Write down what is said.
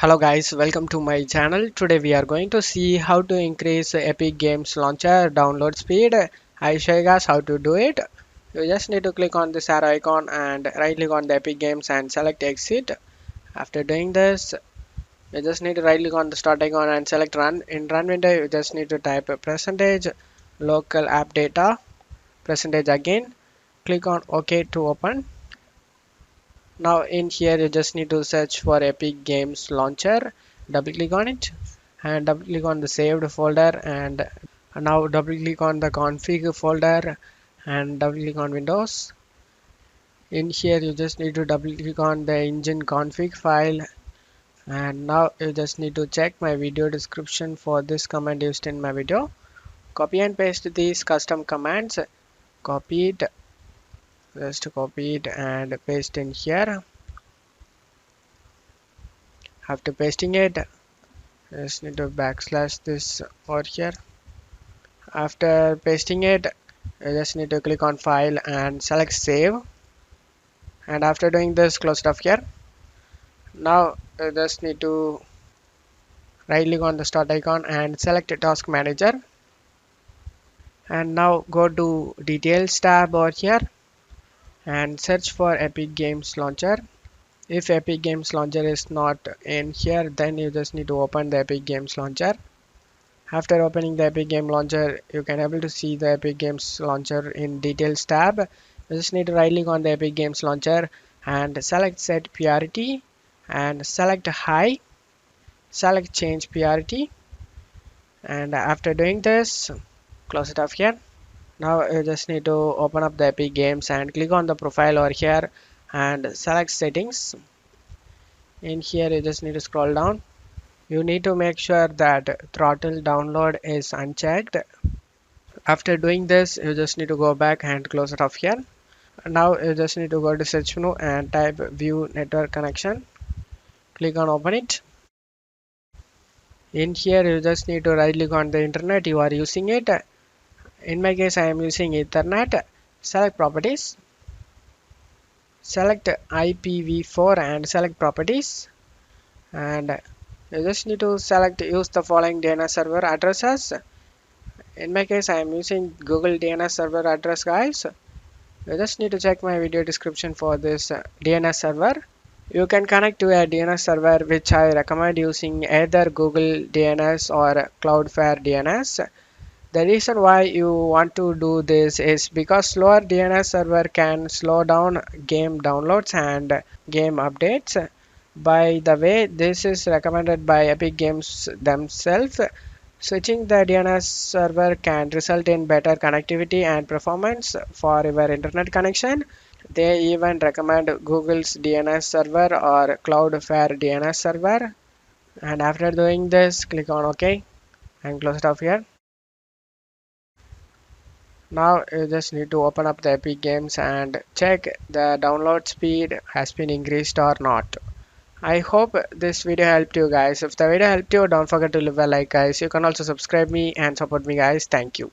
Hello guys, welcome to my channel. Today we are going to see how to increase Epic Games Launcher download speed. I show you guys how to do it. You just need to click on this arrow icon and right click on the Epic Games and select exit. After doing this, you just need to right click on the start icon and select run. In run window, you just need to type percentage local app data percentage again. Click on OK to open. Now in here you just need to search for Epic Games Launcher, double click on it and double click on the saved folder, and now double click on the config folder and double click on Windows. In here you just need to double click on the engine config file, and now you just need to check my video description for this command used in my video. Copy and paste these custom commands. Copy it, just copy it and paste in here. After pasting it, just need to backslash this over here. After pasting it, you just need to click on file and select save, and after doing this, close it off here. Now you just need to right click on the start icon and select task manager, and now go to details tab over here and search for Epic Games Launcher. If Epic Games Launcher is not in here, then you just need to open the Epic Games Launcher. After opening the Epic Game Launcher, you can able to see the Epic Games Launcher in Details tab. You just need to right click on the Epic Games Launcher and select Set Priority and select High. Select Change Priority, and after doing this, close it off here. Now you just need to open up the Epic Games and click on the profile over here and select Settings. In here you just need to scroll down. You need to make sure that throttle download is unchecked. After doing this, you just need to go back and close it off here. Now you just need to go to search menu and type view network connection. Click on open it. In here you just need to right click on the internet you are using it. In my case I am using Ethernet. Select properties. Select IPv4 and select properties, and you just need to select use the following DNS server addresses. In my case I am using Google DNS server address, guys. You just need to check my video description for this DNS server. You can connect to a DNS server, which I recommend using either Google DNS or Cloudflare DNS. The reason why you want to do this is because slower DNS server can slow down game downloads and game updates. By the way, this is recommended by Epic Games themselves. Switching the DNS server can result in better connectivity and performance for your internet connection. They even recommend Google's DNS server or Cloudflare DNS server. And after doing this, click on OK and close it off here. Now you just need to open up the Epic Games and check the download speed has been increased or not. I hope this video helped you guys. If the video helped you, don't forget to leave a like, guys. You can also subscribe me and support me, guys. Thank you.